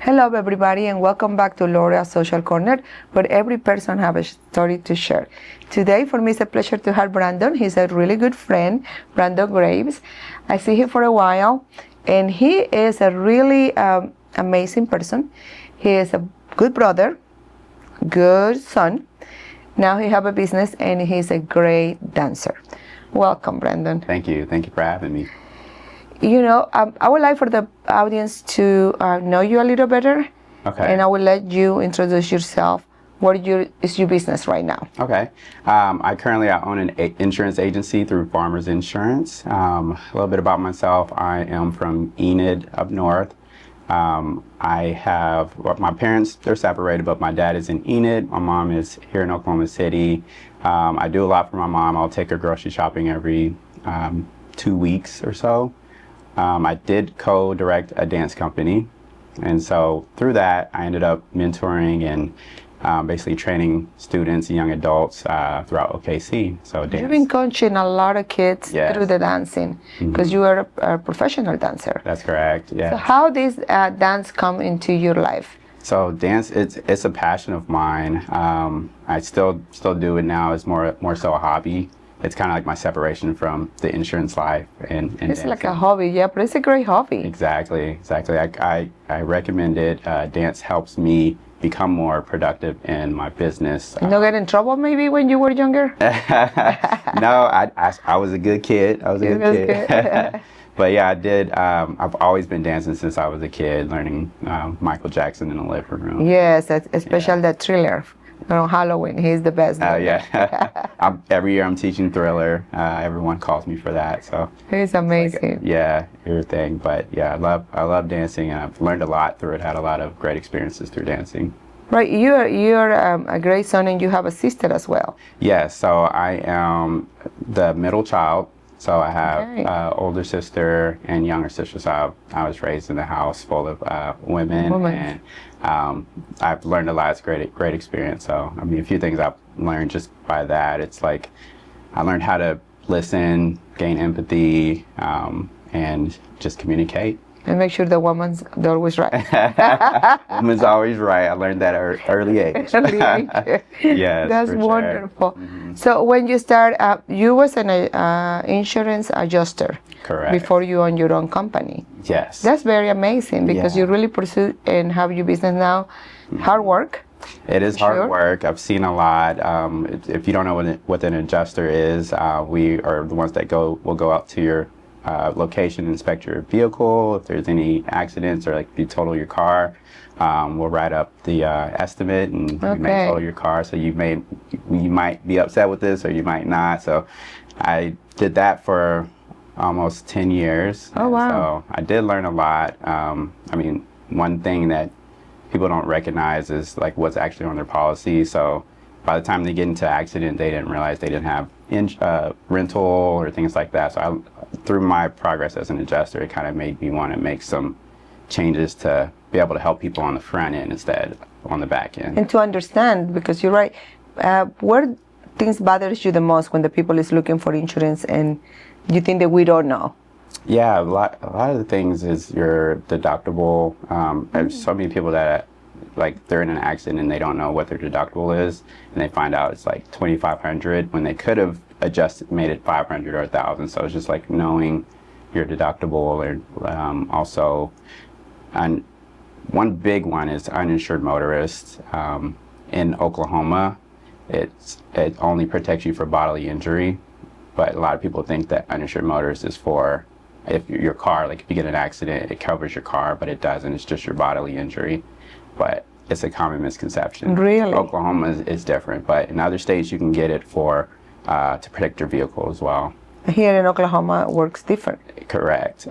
Hello everybody and welcome back to Laura's Social Corner, where every person has a story to share. Today for me it's a pleasure to have Brandon. He's a really good friend, Brandon Graves. I see him for a while and he is a really amazing person. He is a good brother, good son. Now he have a business and he's a great dancer. Welcome, Brandon. Thank you for having me. You know, I would like for the audience to know you a little better. Okay. And I will let you introduce yourself. What is your business right now? Okay. I currently own an insurance agency through Farmers Insurance. A little bit about myself. I am from Enid up north. My parents, they're separated, but my dad is in Enid. My mom is here in Oklahoma City. I do a lot for my mom. I'll take her grocery shopping every 2 weeks or so. I did co-direct a dance company, and so through that I ended up mentoring and basically training students, young adults throughout OKC. So dance. You've been coaching a lot of kids Yes. through the dancing because you are a professional dancer. That's correct. Yeah. So how does dance come into your life? So dance, it's a passion of mine. I still do it now. It's more so a hobby. It's kind of like my separation from the insurance life and It's dancing. like a hobby, yeah, but it's a great hobby. Exactly. I recommend it. Dance helps me become more productive in my business. Not get in trouble maybe when you were younger? No, I was a good kid. I was a good kid. But yeah, I did. I've always been dancing since I was a kid, learning Michael Jackson in the living room. Yes, especially the Thriller. On Halloween, he's the best. Yeah. Every year I'm teaching Thriller. Everyone calls me for that. So He's amazing. everything. But yeah, I love dancing, and I've learned a lot through it. Had a lot of great experiences through dancing. Right, you're a great son, and you have a sister as well. Yes, so I am the middle child. So I have Okay. older sister and younger sister. So I was raised in a house full of women, and I've learned a lot. It's a great experience. So I mean, a few things I've learned just by that. It's like I learned how to listen, gain empathy, and just communicate. And make sure the woman's always right. Woman's always right. I learned that at early age. Yes, That's for sure. wonderful. So when you start, you was an insurance adjuster. Correct. Before you own your own company. Yes. That's very amazing because you really pursue and have your business now. Hard work. It is hard work. I've seen a lot. If you don't know what an adjuster is, we are the ones that will go out to your location, inspect your vehicle. If there's any accidents or like if you total your car, we'll write up the estimate and you may total your car. So you might be upset with this or you might not. So I did that for almost 10 years. Oh, wow. So I did learn a lot. I mean, one thing that people don't recognize is like what's actually on their policy. So by the time they get into accident, they didn't realize they didn't have rental or things like that. So through my progress as an adjuster, it kind of made me want to make some changes to be able to help people on the front end instead on the back end. And to understand, because you're right, where things bothers you the most when the people is looking for insurance and you think that we don't know? Yeah, a lot of the things is your deductible. There's so many people that like they're in an accident and they don't know what their deductible is, and they find out it's like $2,500 when they could have made it $500 or $1,000. So it's just like knowing your deductible, or also, and one big one is uninsured motorists. In Oklahoma, it only protects you for bodily injury, but a lot of people think that uninsured motorist is for if your car, like if you get in an accident, it covers your car, but it doesn't. It's just your bodily injury. But it's a common misconception. Really? Oklahoma is different, but in other states you can get it for to protect your vehicle as well. Here in Oklahoma, it works different. Correct.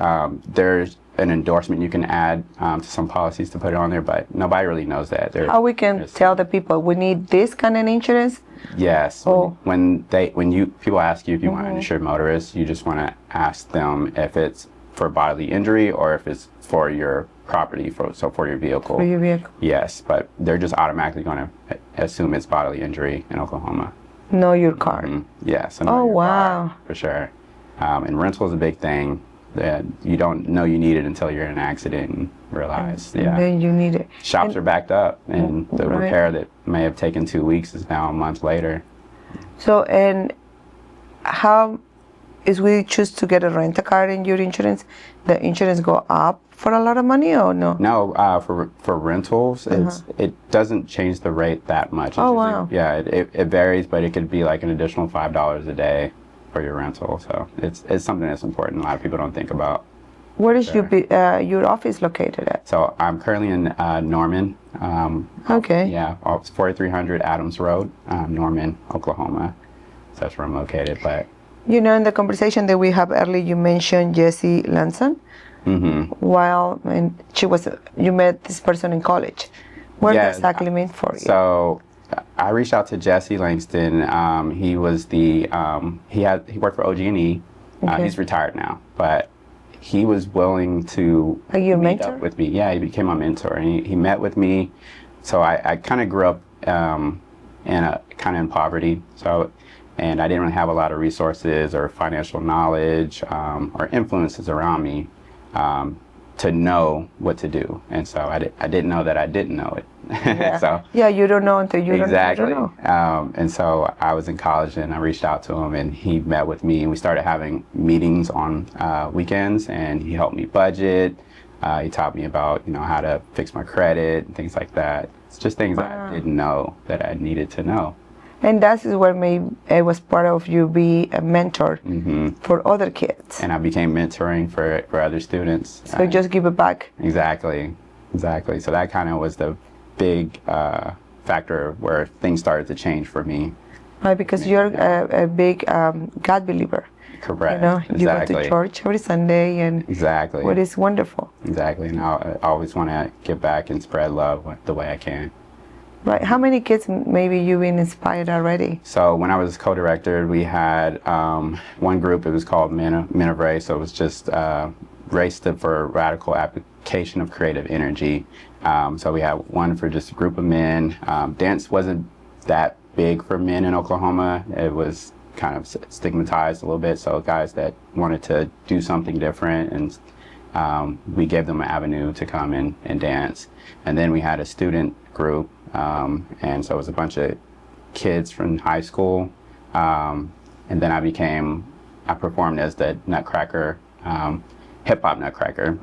There's an endorsement you can add to some policies to put it on there, but nobody really knows that. How we can tell the people we need this kind of insurance? Yes. Oh. When people ask you if you want an insured motorist, you just want to ask them if it's for bodily injury or if it's for your property, for your vehicle. For your vehicle. Yes, but they're just automatically going to assume it's bodily injury in Oklahoma. Know your car. Yes. Oh, wow. For sure. And rental is a big thing. that you don't know you need it until you're in an accident and realize. And then you need it. Shops are backed up, and the Right. repair that may have taken 2 weeks is now a month later. So, and how is we choose to get a rent-a-car in your insurance, the insurance go up for a lot of money or no? No, for rentals, it doesn't change the rate that much. It's Oh, usually- wow. Yeah, it varies, but it could be like an additional $5 a day for your rental. So it's something that's important. A lot of people don't think about. Where is your office located at? So I'm currently in Norman. Okay. Yeah, it's 4300 Adams Road, Norman, Oklahoma. So that's where I'm located. But You know, in the conversation that we have earlier, you mentioned Jessie Lanson. While and you met this person in college. What Yeah, does exactly mean for you? So I reached out to Jesse Langston. He was he worked for OG&E. Okay. He's retired now, but he was willing to Are you a meet mentor? up with me. Yeah, he became my mentor, and he met with me. So I kind of grew up in poverty. So, and I didn't really have a lot of resources or financial knowledge or influences around me to know what to do. And so I didn't know that I didn't know it. Yeah. So Yeah, you don't know until you exactly. don't know. And so I was in college and I reached out to him and he met with me and we started having meetings on weekends and he helped me budget. He taught me about, how to fix my credit and things like that. It's just things that I didn't know that I needed to know. And that is where maybe it was part of you be a mentor for other kids. And I became mentoring for other students. So just give it back. Exactly. So that kind of was the big factor where things started to change for me. Right, because you're a big God believer. Correct. You go to church every Sunday and Exactly. what is wonderful. Exactly. And I always want to give back and spread love the way I can. Right. How many kids maybe you've been inspired already? So when I was co-director, we had one group, it was called Men of Race. So it was just race stood for Radical Application of Creative Energy. So we had one for just a group of men. Dance wasn't that big for men in Oklahoma. It was kind of stigmatized a little bit. So guys that wanted to do something different, and we gave them an avenue to come and dance. And then we had a student group. And so it was a bunch of kids from high school. And then I performed as the Nutcracker, hip hop Nutcracker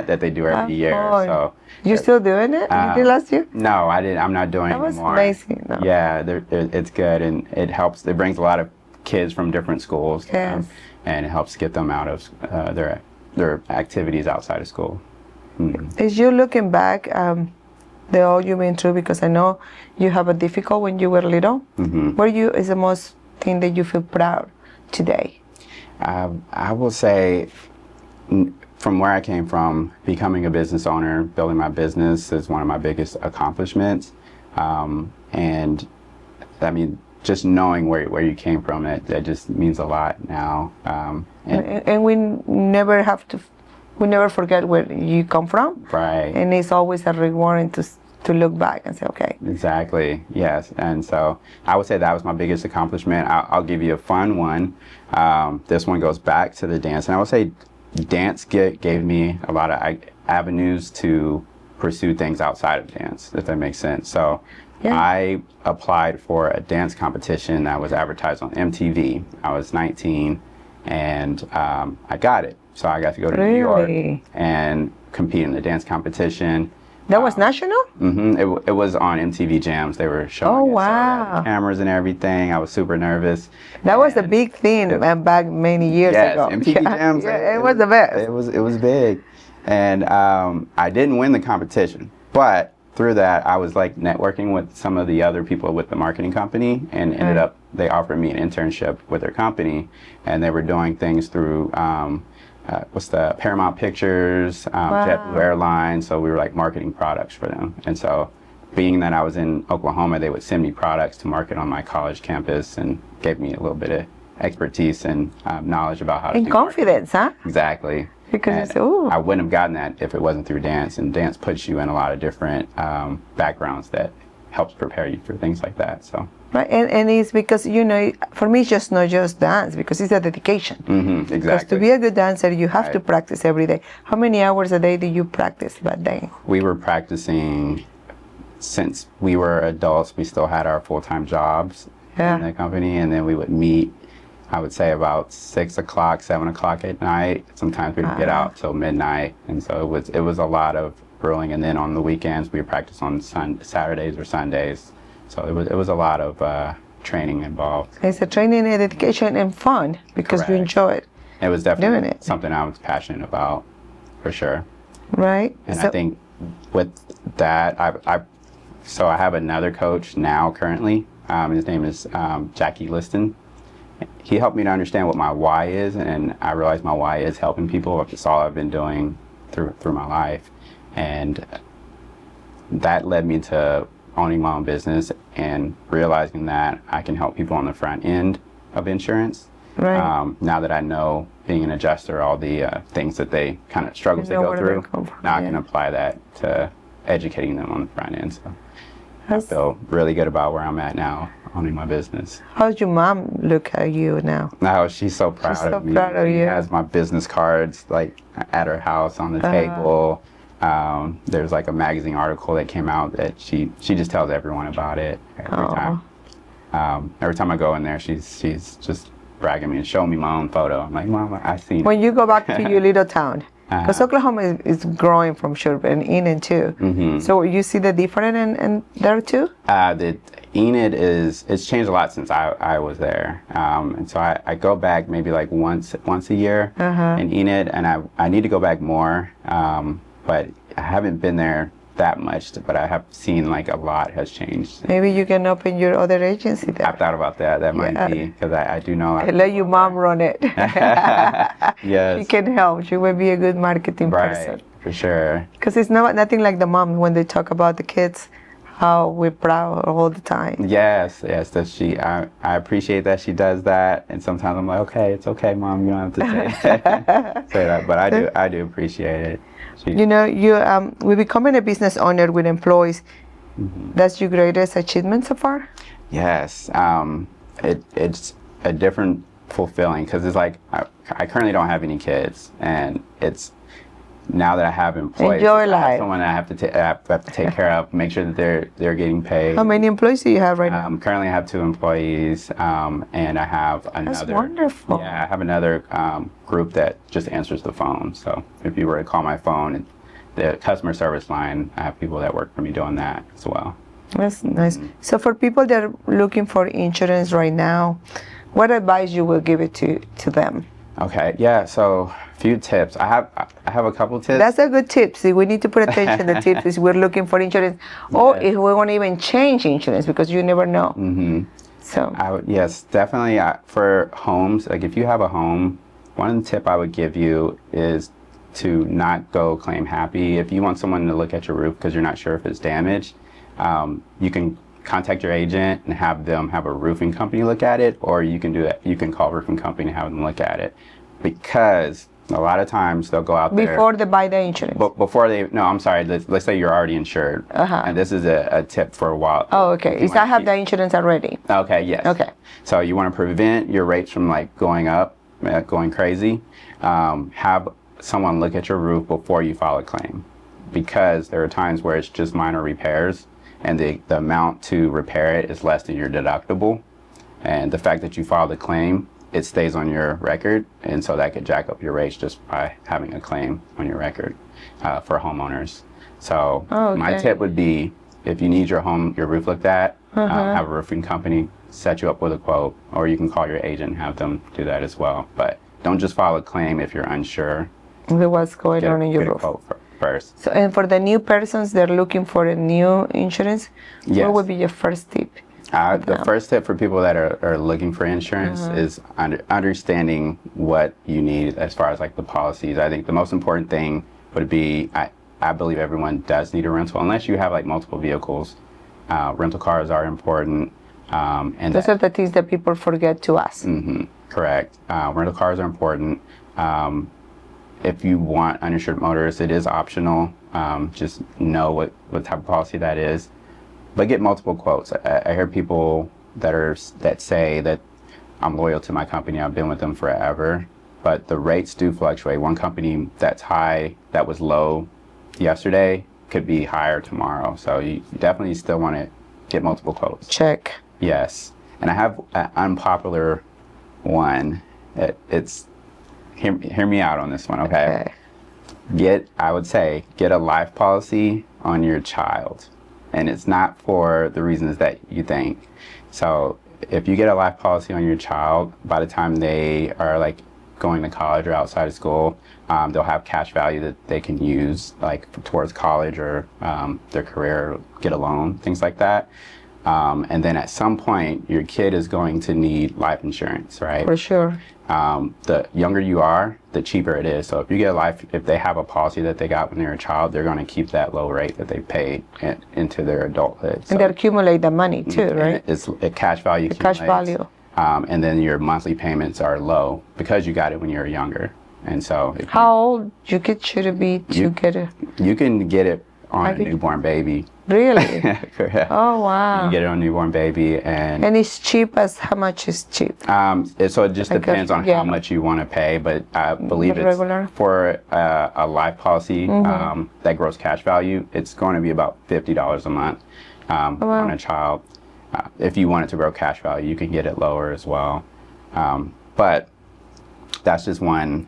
that they do every year. So you still doing it? You did last year? No, I didn't. I'm not doing it anymore. That was amazing. No. Yeah, it's good and it helps. It brings a lot of kids from different schools. Yes. And it helps get them out of their activities outside of school. As you're looking back, the all you've been through, because I know you have a difficult when you were little. What is the most thing that you feel proud today? I will say, from where I came from, becoming a business owner, building my business is one of my biggest accomplishments. And I mean, just knowing where you came from, that just means a lot now. And we never forget where you come from. Right. And it's always a rewarding to look back and say, okay. Exactly. Yes. And so I would say that was my biggest accomplishment. I'll give you a fun one. This one goes back to the dance. And I would say dance gave me a lot of avenues to pursue things outside of dance, if that makes sense. So yeah. I applied for a dance competition that was advertised on MTV. I was 19 and I got it. So I got to go to New York and compete in the dance competition. That was national? It was on MTV Jams. They were showing Oh, it. wow. So cameras and everything. I was super nervous. That was a big thing back many years ago. Yes, MTV Jams. Yeah, it was the best. It was big. And I didn't win the competition. But through that, I was like networking with some of the other people with the marketing company and ended up, they offered me an internship with their company. And they were doing things through Paramount Pictures, JetBlue Airlines. So we were like marketing products for them. And so being that I was in Oklahoma, they would send me products to market on my college campus and gave me a little bit of expertise and knowledge about how to do confidence, marketing. Huh? Exactly. Because I wouldn't have gotten that if it wasn't through dance. And dance puts you in a lot of different backgrounds that helps prepare you for things like that. So. Right, and it's because, you know, for me, it's just not just dance, because it's a dedication. Mm-hmm, Because exactly. to be a good dancer, you have to Right. practice every day. How many hours a day do you practice that day? We were practicing since we were adults. We still had our full-time jobs Yeah. in the company, and then we would meet, I would say about 6 o'clock, 7 o'clock at night. Sometimes we'd get out till midnight, and so it was a lot of brewing. And then on the weekends, we would practice on Saturdays or Sundays. So it was a lot of training involved. It's a training, a dedication, and fun, because you Correct. enjoy it, It was definitely Doing it. something I was passionate about, for sure. right? And So- I think with that, so I have another coach now currently. His name is Jackie Liston. He helped me to understand what my why is, and I realized my why is helping people. That's all I've been doing through my life, and that led me to owning my own business and realizing that I can help people on the front end of insurance. Right. Now that I know, being an adjuster, all the things that they kind of struggles You they know go where through, they come from, now I yeah. can apply that to educating them on the front end. So I How's, feel really good about where I'm at now, owning my business. how's your mom look at you now? Now she's so proud so of me. proud of She you. has my business cards like at her house on the table. There's like a magazine article that came out that she just tells everyone about it every time. Every time I go in there, she's just bragging me and showing me my own photo. I'm like, Mom, I seen When it. you go back to your little town, because Oklahoma is growing from sure, and Enid too. Mm-hmm. So you see the difference in there too? The Enid it's changed a lot since I was there, and so I go back maybe like once a year in Enid, and I need to go back more, but I haven't been there that much, but I have seen like a lot has changed. Maybe you can open your other agency there. I've thought about that. That might be, because I do know. And let your mom run it. Yes. She can help. She will be a good marketing person. Right, for sure. Because it's nothing like the mom when they talk about the kids, how we're proud all the time. Yes, that I appreciate that she does that, and sometimes I'm like, okay, it's okay, Mom, you don't have to say that, but I do appreciate it. You know, we're becoming a business owner with employees. That's your greatest achievement so far? Yes, it's a different fulfilling, because it's like I currently don't have any kids, and it's now that I have employees, Enjoy I have life. someone I have to take care of, make sure that they're getting paid. How many employees do you have right now? Currently, I have 2 employees, and I have another. That's wonderful. Yeah, I have another group that just answers the phone. So if you were to call my phone, the customer service line, I have people that work for me doing that as well. That's nice. So for people that are looking for insurance right now, what advice you will give it to them? Okay, yeah. So a few tips. I have a couple tips. That's a good tip. See, we need to put attention to tips if we're looking for insurance, or if we want to even change insurance, because you never know. Mm-hmm. So Yes, definitely. For homes, like if you have a home, one tip I would give you is to not go claim happy. If you want someone to look at your roof because you're not sure if it's damaged, you can contact your agent and have them have a roofing company look at it, or you can do that. You can call a roofing company and have them look at it, because a lot of times they'll go out there before they buy the insurance. before they. No, I'm sorry. Let's say you're already insured, and this is a tip for a while. Oh, okay. If you Is I wanna have keep- the insurance already? Okay, yes. Okay. So you want to prevent your rates from like going up, going crazy. Have someone look at your roof before you file a claim, because there are times where it's just minor repairs, and the amount to repair it is less than your deductible. And the fact that you filed a claim, it stays on your record, and so that could jack up your rates just by having a claim on your record for homeowners. So my Okay. tip would be, if you need your roof looked at, have a roofing company set you up with a quote, or you can call your agent and have them do that as well. But don't just file a claim if you're unsure. What's going on in your Get a roof? quote first. So, and for the new persons that are looking for a new insurance, Yes. what would be your first tip? The first tip for people that are looking for insurance is understanding what you need as far as like the policies. I think the most important thing would be, I believe everyone does need a rental, unless you have like multiple vehicles. Rental cars are important. And Those are the things that people forget to ask. correct. Rental cars are important. If you want uninsured motorists, it is optional. Just know what type of policy that is. but get multiple quotes. I hear people that say that I'm loyal to my company. I've been with them forever, but the rates do fluctuate. One company that's high, that was low yesterday, could be higher tomorrow. So you definitely still want to get multiple quotes. Check. Yes, and I have an unpopular one. It's hear me out on this one, okay? I would say get a life policy on your child, and it's not for the reasons that you think. So if you get a life policy on your child, by the time they are like going to college or outside of school, they'll have cash value that they can use like towards college or their career, get a loan, things like that. And then at some point, your kid is going to need life insurance, right? For sure. The younger you are, the cheaper it is. So if you get if they have a policy that they got when they were a child, they're going to keep that low rate that they paid into their adulthood. So, and they accumulate the money too, right? It's a cash value. The cash value. And then your monthly payments are low because you got it when you were younger. And so how old your kid should be to get it? You can get it on a newborn baby. Really? Correct. Oh, wow. You get it on a newborn baby, and it's cheap as how much is cheap? So it just depends on how much you want to pay, but I believe it's for a life policy that gross cash value, it's going to be about $50 a month on a child. If you want it to grow cash value, you can get it lower as well. But that's just one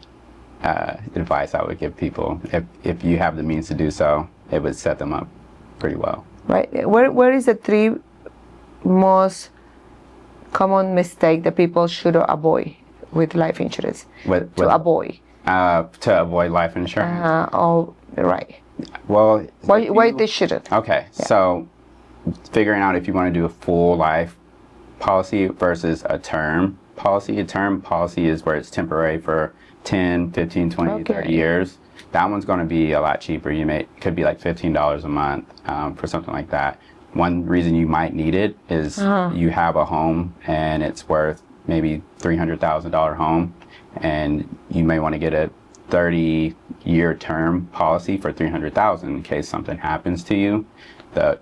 advice I would give people. If you have the means to do so, it would set them up pretty well. Right. Where is the 3 most common mistake that people should avoid with life insurance? To avoid life insurance? Right. Well, why they shouldn't? Okay. Yeah. So figuring out if you want to do a full life policy versus a term policy. A term policy is where it's temporary for 10, 15, 20, 30 years. That one's going to be a lot cheaper. Could be like $15 a month for something like that. One reason you might need it is you have a home and it's worth maybe $300,000 home, and you may want to get a 30-year term policy for $300,000 in case something happens to you.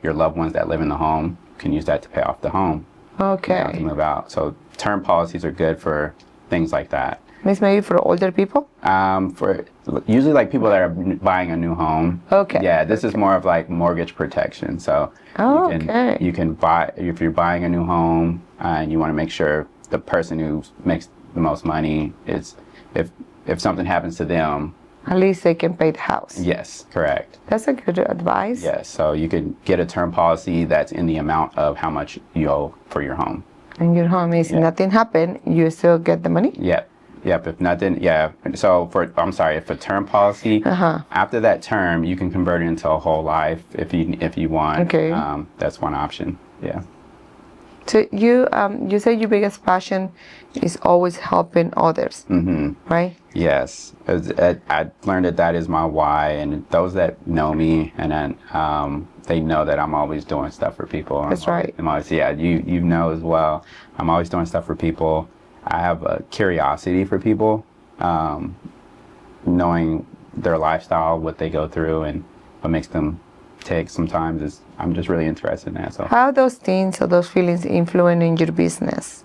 Your loved ones that live in the home can use that to pay off the home. Okay. To move out. So term policies are good for things like that. It's maybe for older people? For usually like people that are buying a new home. Okay. Yeah, this is more of like mortgage protection. So you can buy, if you're buying a new home and you want to make sure the person who makes the most money is, if something happens to them, at least they can pay the house. Yes, correct. That's a good advice. Yes, so you can get a term policy that's in the amount of how much you owe for your home. And your home is nothing happened, you still get the money? Yep, if nothing, so if a term policy, after that term, you can convert it into a whole life if you want. Okay. That's one option, yeah. So you say your biggest passion is always helping others, right? Yes, I learned that is my why, and those that know me, and then they know that I'm always doing stuff for people. That's right. I'm always, you know as well. I'm always doing stuff for people. I have a curiosity for people, knowing their lifestyle, what they go through, and what makes them tick sometimes I'm just really interested in that. So how those things or those feelings influence in your business?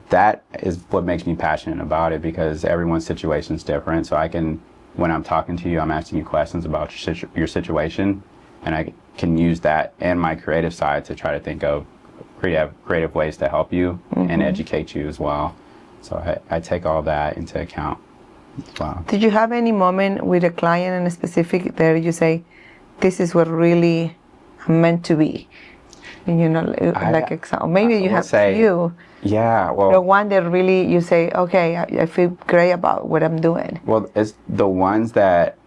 That is what makes me passionate about it, because everyone's situation is different. So when I'm talking to you, I'm asking you questions about your situation, and I can use that and my creative side to try to think of creative ways to help you and educate you as well. So I take all that into account. Wow. Did you have any moment with a client in a specific there you say, this is what really meant to be? Like example. Maybe you have a few. Yeah, well, the one that really you say, okay, I feel great about what I'm doing. Well, it's the ones that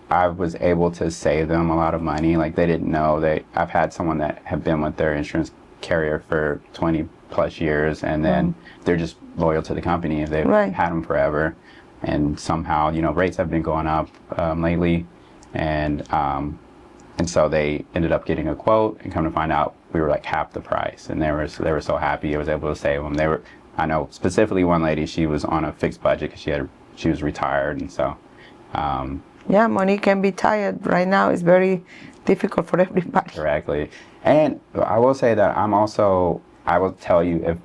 I was able to save them a lot of money. Like they didn't know I've had someone that have been with their insurance carrier for 20 plus years, and then they're just loyal to the company. They've had them forever, and somehow rates have been going up lately, and so they ended up getting a quote, and come to find out we were like half the price, and they were so happy I was able to save them. I know specifically one lady, she was on a fixed budget because she was retired, and so Yeah, money can be tired right now. It's very difficult for everybody. Correctly. And I will say that I will tell you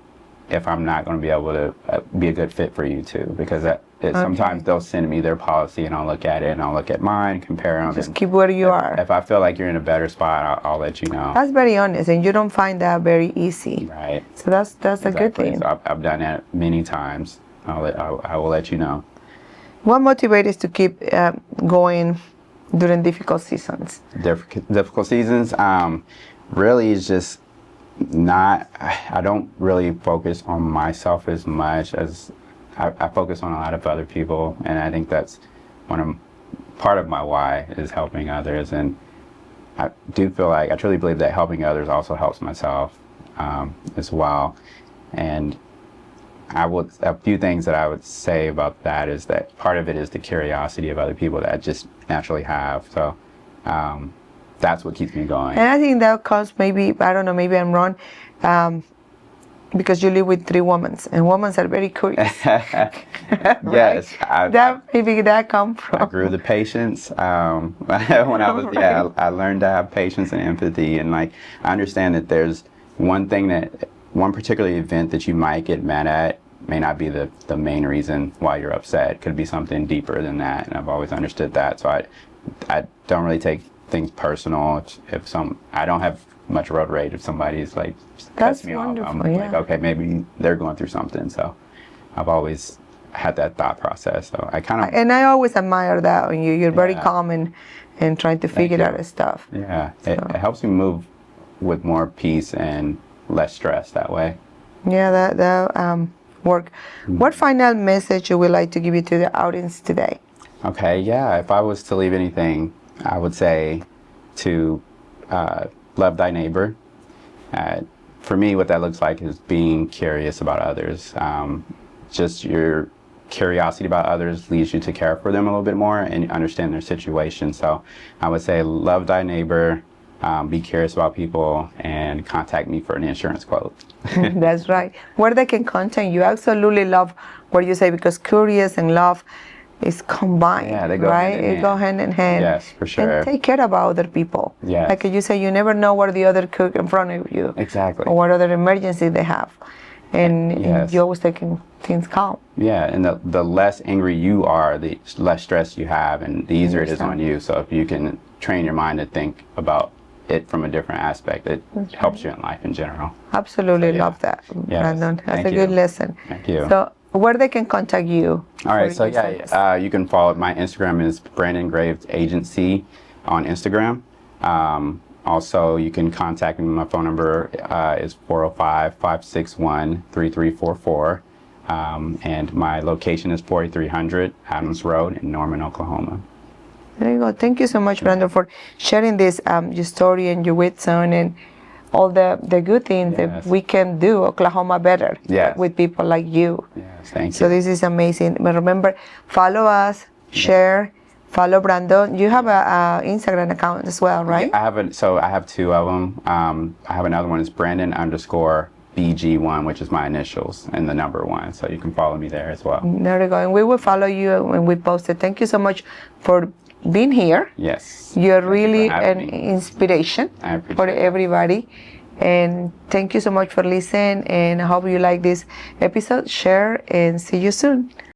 if I'm not going to be able to be a good fit for you too, because sometimes they'll send me their policy and I'll look at it and I'll look at mine, compare them. Just keep where you are. If I feel like you're in a better spot, I'll let you know. That's very honest, and you don't find that very easy. Right. So that's a good thing. So I've done that many times. I will let you know. What motivates us to keep going during difficult seasons? Difficult seasons, really is just I don't really focus on myself as much as I focus on a lot of other people, and I think that's part of my why is helping others. And I truly believe that helping others also helps myself as well. And a few things that I would say about that is that part of it is the curiosity of other people that I just naturally have. So that's what keeps me going. And I think that comes maybe, I don't know, maybe I'm wrong, because you live with 3 women, and women are very curious. Yes. Maybe that comes from. I grew the patience. When I was, I learned to have patience and empathy. And I understand that there's one particular event that you might get mad at may not be the main reason why you're upset. It could be something deeper than that. And I've always understood that. So I don't really take things personal. I don't have much road rage if somebody's cuts me off. I'm like, okay, maybe they're going through something. So I've always had that thought process. So and I always admire that on you. You're very calm and trying to figure out stuff. Yeah, so. It helps me move with more peace and less stress that way. Yeah, that work. What final message you would like to give you to the audience today? Okay, yeah, if I was to leave anything, I would say to love thy neighbor. For me, what that looks like is being curious about others. Just your curiosity about others leads you to care for them a little bit more and understand their situation. So I would say love thy neighbor, be curious about people, and contact me for an insurance quote. That's right. Where they can contact you. I absolutely love what you say, because curious and love is combined. Yeah, they go right? hand in hand. They go hand in hand. Yes, for sure. And take care about other people. Yes. Like you say, you never know what the other cook in front of you. Exactly. Or what other emergency they have. And you always taking things calm. Yeah, and the less angry you are, the less stress you have, and the easier it is on you. So if you can train your mind to think about it from a different aspect, it helps you in life in general. Absolutely love that, Brandon. That's a good lesson. Thank you. So where they can contact you? All right, so you can follow, my Instagram is Brandon Graves Agency on Instagram. Also, you can contact me. My phone number is 405-561-3344. And my location is 4300 Adams Road in Norman, Oklahoma. There you go. Thank you so much, Brandon, for sharing this, your story and your wisdom and all the good things that we can do Oklahoma better with people like you. Yes, thank you. So this is amazing. But remember, follow us, share, follow Brandon. You have a Instagram account as well, right? Yeah, I have 2 of them. I have another one. It's Brandon_BG1, which is my initials, and the number 1. So you can follow me there as well. There we go. And we will follow you when we post it. Thank you so much for being here. Yes. You're really an inspiration for everybody. And thank you so much for listening. And I hope you like this episode. Share and see you soon.